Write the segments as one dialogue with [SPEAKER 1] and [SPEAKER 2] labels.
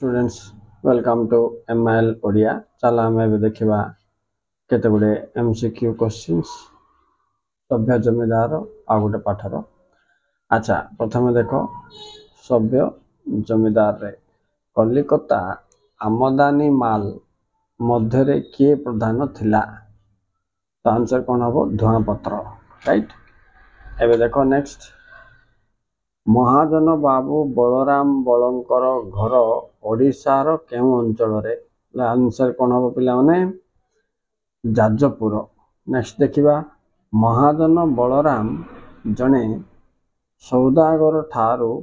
[SPEAKER 1] Students welcome to MIL Odia. चल आम ए देखा केते गुडे एमसीक्यू क्वेश्चंस सभ्य जमीदार आ गोटे पाठर। अच्छा प्रथम देख सभ्य जमीदार रे कलिकता आमदानी माल मध्य किए प्रधान थिला? तो आंसर कौन हम? धुआपत्र। राइट। एबे देखो नेक्स्ट, महाजन बाबू बलराम बलंकर घर ओडिशार केउ अंचल रे? आंसर कौन हम पिला माने? जाजपुर। नेक्स्ट देखिबा, महाजन बलराम जने सौदागर ठारू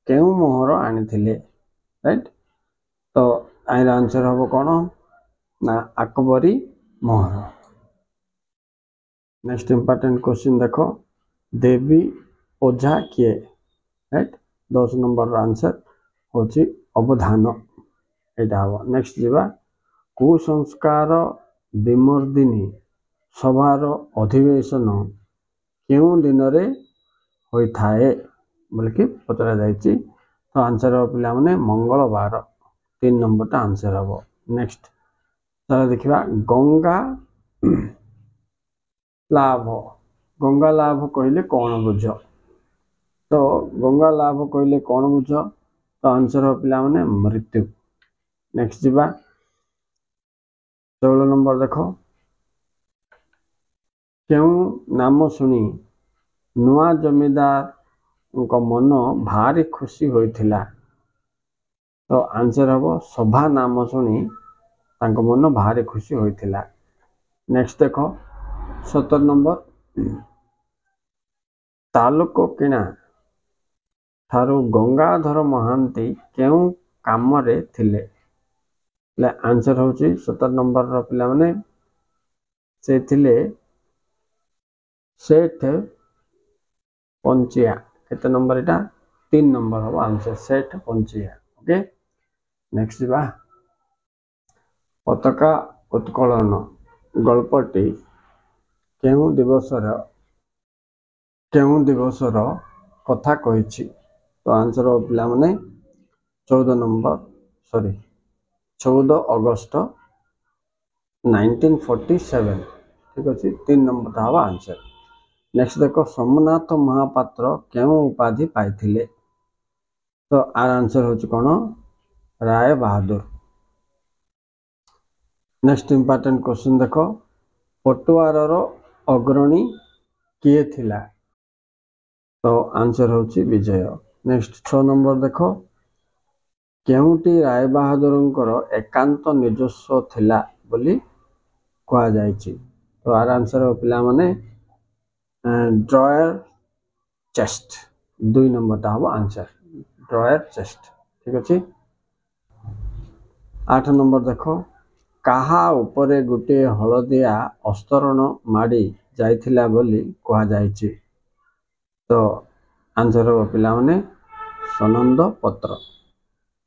[SPEAKER 1] केउ मोहर आनिथिले? राइट। तो आइर आंसर हम कौन ना अकबरी मोहर। नेक्स्ट इंपोर्टेंट क्वेश्चन देखो, देवी ओझा किए? राइट। 10 नंबर आंसर होची अवधान। एटा हम। नेक्स्ट जीवा, कुसंस्कार विमर्दिनी सभार अधिवेशन केउ दिन रे होई थाए बोलके पचरा जायछि? तो आंसर हो पिला माने मंगलवार। 3 नंबर टा आंसर हम। नेक्स्ट चलो देखिबा, गंगा लाभ। गंगा लाभ कहले कौन बुझ? तो गंगा लाभ कहले कौन बुझ? तो आंसर हो पिला माने मृत्यु। नेक्स्ट जीवा 16 नंबर देखो, केउ नाम सुनी नुआ जमीदार को मन भारी खुशी होइथिला? तो आंसर हम सभा नाम सुनी तांको मन भारी खुशी होइथिला। नेक्स्ट देखो 17 नंबर, तालुको किणा थारू गंगाधर महांती केउ काम रे थिले? आंसर होची 17 नंबर रो पिला माने से थिले सेठ पंचिया। केते नंबर एटा? 3 नंबर हो आंसर, सेठ पंचिया। ओके। नेक्स्ट बा, पताका उत्कलन गल्पटी केउ दिवसर कथा कहिछि? तो आंसर हो पिला माने 14 अगस्त 1947। ठीक अछि। 3 नंबर ता हवा आंसर। नेक्स्ट देखो, सोमनाथ महापात्र केउ उपाधि पाइथिले? तो आर आंसर होछि कोन? Rai Bahadur. Next important question देखो, पटुआर रो अग्रणी किए थिला? तो आंसर होछि विजय। नेक्स्ट 6 नंबर देखो, केउटी राय बहादुरंकर एकांत निजस्व थिला बोली कहा जायछि? तो आर आंसर हो पिला माने ड्रॉयर चेस्ट। 2 नंबर ता हो आंसर, ड्रॉयर चेस्ट। ठीक अछि। 8 नंबर देखो, काहा ऊपरे गुटे हलदिया अस्तरण माडी जाइथिला बोली कहा जायछि? तो आंसर हो पिला माने सनंद पत्र।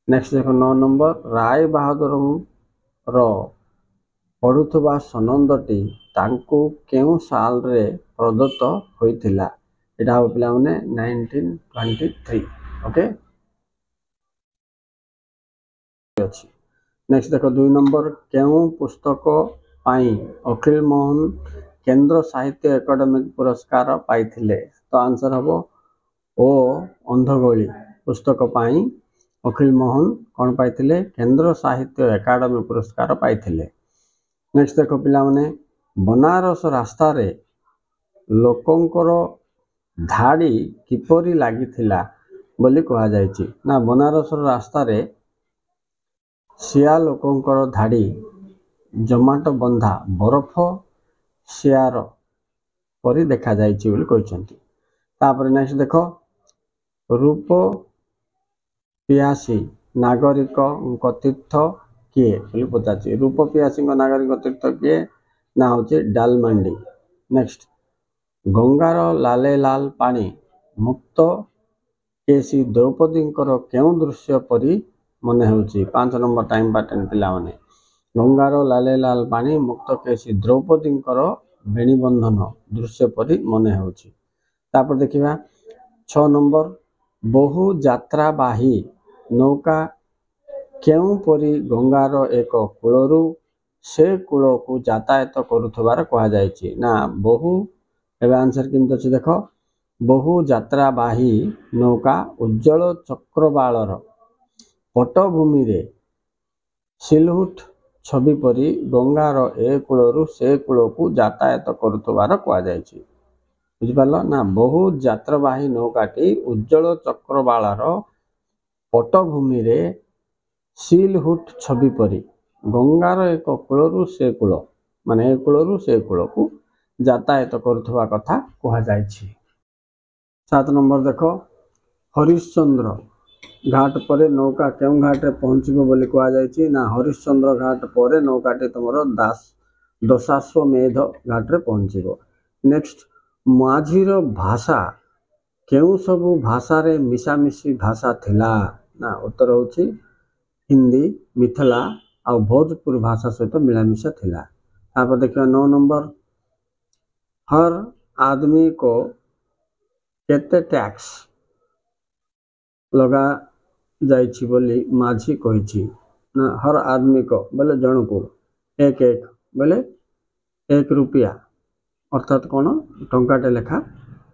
[SPEAKER 1] नेक्स्ट देखो 9 नंबर, राय बहादुर रो पढ़ुथबा सनंदटी तांको केउ साल रे प्रदत्त होइथिला? एटा हो पिला माने 1923। ओके अछि। नेक्स्ट देखो 2 नंबर, केउ पुस्तक पाई अखिल मोहन केंद्र साहित्य एकेडमी पुरस्कार पाइथिले? तो आंसर हबो ओ अंधगोली पुस्तक पाई अखिल मोहन कौन पाइथिले? केंद्र साहित्य एकेडमी पुरस्कार पाइथिले। नेक्स्ट देखो पिला माने, बनारस रास्ता रे लोकंकर धाड़ी किपरि लागिथिला बोली कहा जायछि? ना बनारस रास्ता रे सिया लोकंकर धाड़ी जमाट बंधा बरफ सियार परि देखा जायछि बोली कहछन्ति। तापर नेक्स्ट देखो, रूप पियासी नागरिक तीर्थ किए बोली पचाछि? रूप पियासी नागरिक तीर्थ किए? ना होछि डालमांडी। नेक्स्ट, गंगार लाले लाल पानी मुक्त केसी द्रौपदींकर केउ दृश्य परि मने होछि? 5 नंबर टाइम पाटन पिला माने, गंगार लाले लाल पानी मुक्त केसी द्रौपदींकर बेणीबंधन दृश्य परि मने होछि। तापर देखिबा 6 नंबर, बहु यात्राबाही नौका କେଉଁପରି ଗଙ୍ଗାର ଏକ କୂଳରୁ ସେ କୂଳକୁ ଯାତାୟାତ କରୁଥିବାର କୁହାଯାଇଛି? ନା ବହୁ, ଏବେ ଆନ୍ସର କେମିତି ଅଛି ଦେଖ, ବହୁ ଯାତ୍ରାବାହୀ ନୌକା ଉଜ୍ଜଳ ଚକ୍ରବାଳର ପଟ୍ଟଭୂମିରେ ସିଲହୁଟ ଛବି ପରି ଗଙ୍ଗାର ଏ କୂଳରୁ ସେ କୂଳକୁ ଯାତାୟାତ କରୁଥିବାର କୁହାଯାଇଛି। ବୁଝିପାରିଲ ନା? ବହୁ ଯାତ୍ରାବାହୀ ନୌକାଟି ଉଜ୍ଜଳ ଚକ୍ରବାଳର ପଟ୍ଟଭୂମିରେ ସିଲହୁଟ ଛବି ପରି ଗଙ୍ଗାର ଏକ କୂଳରୁ ସେ କୂଳ, ମାନେ ଏ କୂଳରୁ ସେ କୂଳକୁ ଯାତାୟାତ କରୁଥିବା କଥା କୁହାଯାଇଛି। 7 ନମ୍ବର ଦେଖ, ହରିଶ୍ଚନ୍ଦ୍ର ଘାଟ ପରେ ନୌକା କେଉଁ ଘାଟରେ ପହଞ୍ଚିବ ବୋଲି କୁହାଯାଇଛି? ନା ହରିଶ୍ଚନ୍ଦ୍ର ଘାଟ ପରେ ନୌକାଟି ତୁମର ଦଶାଶ୍ୱମେଧ ଘାଟରେ ପହଞ୍ଚିବ। ନେକ୍ସଟ, ମାଝିର ଭାଷା କେଉଁ ସବୁ ଭାଷାରେ ମିଶାମିଶି ଭାଷା ଥିଲା? ନା ଉତ୍ତର ହେଉଛି ହିନ୍ଦୀ, ମିଥିଳା ଆଉ ଭୋଜପୁରୀ ଭାଷା ସହିତ ମିଳାମିଶା ଥିଲା। ତାପରେ ଦେଖିବା 9 ନମ୍ବର, ହର ଆଦମୀ को କେତେ ଟ୍ୟାକ୍ସ ଲଗା ଯାଇଛି ବୋଲି ମାଝି କହିଛି? ନା ହର ଆଦମୀ को ବୋଲେ ଜଣକୁ, ଏକ ବୋଲେ 1 रुपया ଅର୍ଥାତ୍ କ'ଣ ଟଙ୍କାଟେ ଲେଖା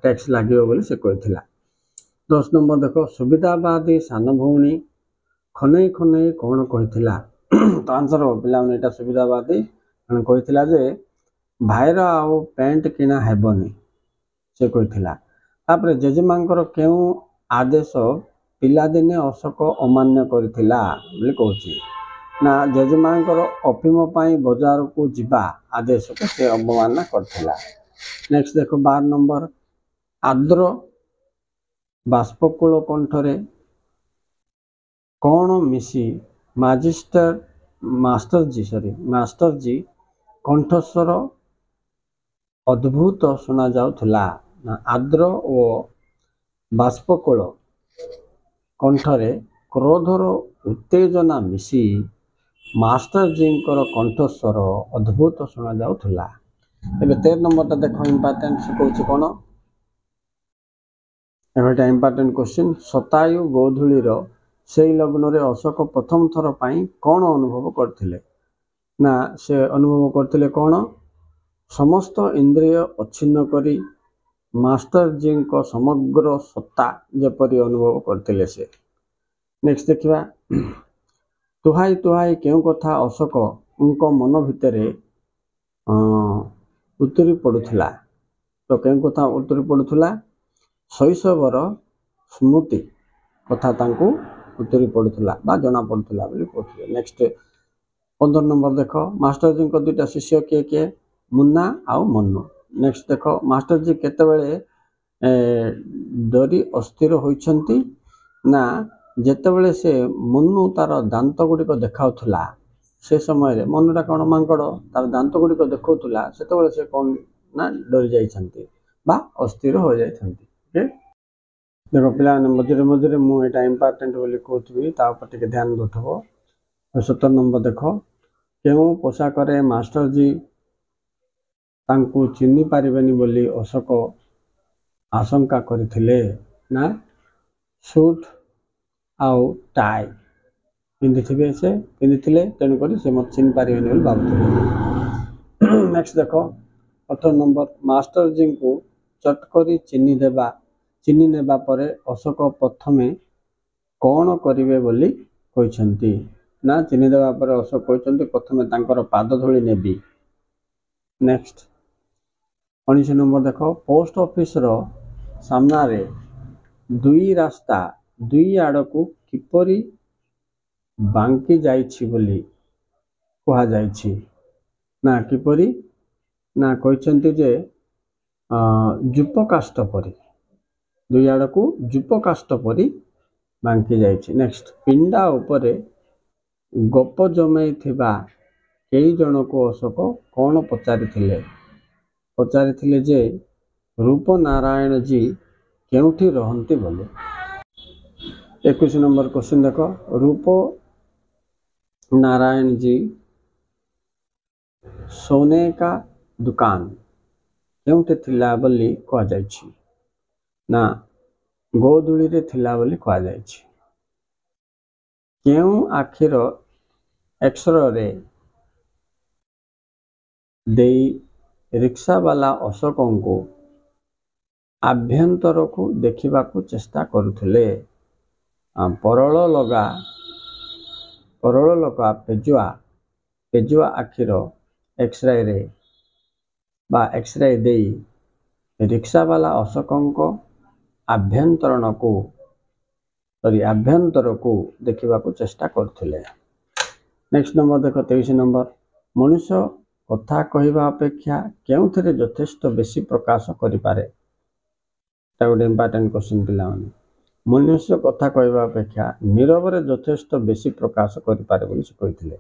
[SPEAKER 1] ଟ୍ୟାକ୍ସ ଲାଗିବ ବୋଲି ସେ କହିଥିଲା। 10 ନମ୍ବର ଦେଖ, ସୁବିଧାବାଦୀ ସାନ ଭଉଣୀ ଖନେଇ ଖନେଇ କ'ଣ କହିଥିଲା? ତ ଆନ୍ସର ହେବ ପିଲାମାନେ, ଏଇଟା ସୁବିଧାବାଦୀ କହିଥିଲା ଯେ ଭାଇର ଆଉ ପ୍ୟାଣ୍ଟ କିଣା ହେବନି, ସେ କହିଥିଲା। ତାପରେ ଜେଜେମାଙ୍କର କେଉଁ ଆଦେଶ ପିଲାଦିନେ ଅଶୋକ ଅମାନ୍ୟ କରିଥିଲା ବୋଲି କହୁଛି? ନା ଜେଜେମାଙ୍କର ଅଫିମ ପାଇଁ ବଜାରକୁ ଯିବା ଆଦେଶକୁ ସେ ଅବମାନନା କରିଥିଲା। ନେକ୍ସଟ ଦେଖ 12 ନମ୍ବର, ଆର୍ଦ୍ର ବାଷ୍ପକୁଳ କଣ୍ଠରେ କ'ଣ ମିଶି ମାଷ୍ଟରଜୀ କଣ୍ଠସ୍ୱର ଅଦ୍ଭୁତ ଶୁଣାଯାଉଥିଲା? ନା ଆର୍ଦ୍ର ଓ ବାଷ୍ପକୁଳ କଣ୍ଠରେ କ୍ରୋଧର ଉତ୍ତେଜନା ମିଶି ମାଷ୍ଟରଜୀଙ୍କର କଣ୍ଠସ୍ୱର ଅଦ୍ଭୁତ ଶୁଣାଯାଉଥିଲା। ଏବେ 13 ନମ୍ବରଟା ଦେଖ, ଇମ୍ପୋର୍ଟାଣ୍ଟ କହୁଛି କ'ଣ? ଏଇଟା ଇମ୍ପୋର୍ଟାଣ୍ଟ କ୍ୱେଶ୍ଚିନ୍। ଶତାୟୁ ଗୋଧୂଳିର ସେଇ ଲଗ୍ନରେ ଅଶୋକ ପ୍ରଥମ ଥର ପାଇଁ କ'ଣ ଅନୁଭବ କରିଥିଲେ? ନା ସେ ଅନୁଭବ କରିଥିଲେ କ'ଣ? ସମସ୍ତ ଇନ୍ଦ୍ରିୟ ଅଚ୍ଛିନ୍ନ କରି ମାଷ୍ଟରଜୀଙ୍କ ସମଗ୍ର ସତ୍ତା ଯେପରି ଅନୁଭବ କରିଥିଲେ ସେ। ନେକ୍ସଟ ଦେଖିବା, ତୁହାଇ ତୁହାଇ କେଉଁ କଥା ଅଶୋକଙ୍କ ମନ ଭିତରେ ଉତୁରି ପଡ଼ୁଥିଲା? ତ କେଉଁ କଥା ଉତୁରି ପଡ଼ୁଥିଲା? ଶୈଶବର ସ୍ମୃତି କଥା ତାଙ୍କୁ ଉତୁରି ପଡ଼ୁଥିଲା ବା ଜଣାପଡ଼ୁଥିଲା ବୋଲି କହୁଥିଲେ। ନେକ୍ସଟ 15 ନମ୍ବର ଦେଖ, ମାଷ୍ଟରଜୀଙ୍କ 2ଟା ଶିଷ୍ୟ କିଏ କିଏ? ମୁନ୍ନା ଆଉ ମନ୍ନୁ। ନେକ୍ସଟ ଦେଖ, ମାଷ୍ଟରଜୀ କେତେବେଳେ ଡରି ଅସ୍ଥିର ହୋଇଛନ୍ତି? ନା ଯେତେବେଳେ ସେ ମନ୍ନୁ ତାର ଦାନ୍ତ ଗୁଡ଼ିକ ଦେଖାଉଥିଲା, ସେ ସମୟରେ ମନ୍ନୁଟା କ'ଣ ମାଙ୍କଡ଼, ତାର ଦାନ୍ତ ଗୁଡ଼ିକ ଦେଖାଉଥିଲା, ସେତେବେଳେ ସେ କ'ଣ ନା ଡରି ଯାଇଛନ୍ତି ବା ଅସ୍ଥିର ହୋଇଯାଇଛନ୍ତି। ଦେଖ ପିଲାମାନେ, ମଝିରେ ମଝିରେ ମୁଁ ଏଇଟା ଇମ୍ପୋର୍ଟାଣ୍ଟ ବୋଲି କହୁଥିବି, ତା ଉପରେ ଟିକେ ଧ୍ୟାନ ଦେଉଥିବ। 17 ନମ୍ବର ଦେଖ, କେଉଁ ପୋଷାକରେ ମାଷ୍ଟରଜୀ ତାଙ୍କୁ ଚିହ୍ନି ପାରିବେନି ବୋଲି ଅଶୋକ ଆଶଙ୍କା କରିଥିଲେ? ନା ସୁଟ ଆଉ ଟାଇ ପିନ୍ଧିଥିଲେ, ତେଣୁକରି ସେ ମୋତେ ଚିହ୍ନି ପାରିବେନି ବୋଲି ଭାବୁଥିଲେ। ନେକ୍ସଟ ଦେଖ 18 ନମ୍ବର, ମାଷ୍ଟରଜୀଙ୍କୁ ଚଟକରି ଚିହ୍ନି ନେବା ପରେ ଅଶୋକ ପ୍ରଥମେ କ'ଣ କରିବେ ବୋଲି କହିଛନ୍ତି? ନା ଚିହ୍ନି ଦେବା ପରେ ଅଶୋକ କହିଛନ୍ତି ପ୍ରଥମେ ତାଙ୍କର ପାଦ ଧୂଳି ନେବି। ନେକ୍ସଟ 19 ନମ୍ବର ଦେଖ, ପୋଷ୍ଟ ଅଫିସର ସାମ୍ନାରେ 2 ରାସ୍ତା 2 ଆଡ଼କୁ କିପରି ବାଙ୍କି ଯାଇଛି ବୋଲି କୁହାଯାଇଛି? ନା କିପରି? ନା କହିଛନ୍ତି ଯେ ଯୂପକାଷ୍ଟ ପରି, 2 ଆଡ଼କୁ ଯୂପକାଷ୍ଟ ପରି ବାଙ୍କି ଯାଇଛି। ନେକ୍ସଟ, ପିଣ୍ଡା ଉପରେ ଗପ ଜମେଇଥିବା କେଇ ଜଣକୁ ଅଶୋକ କ'ଣ ପଚାରିଥିଲେ? ପଚାରିଥିଲେ ଯେ ରୂପନାରାୟଣଜୀ କେଉଁଠି ରହନ୍ତି ବୋଲି। 21 ନମ୍ବର କ୍ୱେଶ୍ଚିନ୍ ଦେଖ, ରୂପନାରାୟଣଜୀ सोने का दुकान କେଉଁଠି ଥିଲା ବୋଲି କୁହାଯାଇଛି? ନା ଗୋଧୂଳିରେ ଥିଲା ବୋଲି କୁହାଯାଇଛି। କେଉଁ ଆଖିର ଏକ୍ସରେ ଦେଇ ରିକ୍ସାବାଲା ଅଶୋକଙ୍କୁ ଆଭ୍ୟନ୍ତରକୁ ଦେଖିବାକୁ ଚେଷ୍ଟା କରୁଥିଲେ? ପରଳୋଳକା ପେଜୁଆ ଆଖିର ଏକ୍ସରେ ଦେଇ ରିକ୍ସାବାଲା ଅଶୋକଙ୍କ ଆଭ୍ୟନ୍ତରକୁ ଦେଖିବାକୁ ଚେଷ୍ଟା କରୁଥିଲେ। ନେକ୍ସଟ ନମ୍ବର ଦେଖ 23 ନମ୍ବର। ମଣିଷ କଥା କହିବା ଅପେକ୍ଷା କେଉଁଥିରେ ଯଥେଷ୍ଟ ବେଶୀ ପ୍ରକାଶ କରିପାରେ? ଏଟା ଗୋଟେ ଇମ୍ପୋର୍ଟାଣ୍ଟ କ୍ୱେଶ୍ଚିନ୍ ପିଲାମାନେ। ମନୁଷ୍ୟ କଥା କହିବା ଅପେକ୍ଷା ନୀରବରେ ଯଥେଷ୍ଟ ବେଶୀ ପ୍ରକାଶ କରିପାରେ ବୋଲି ସେ କହିଥିଲେ।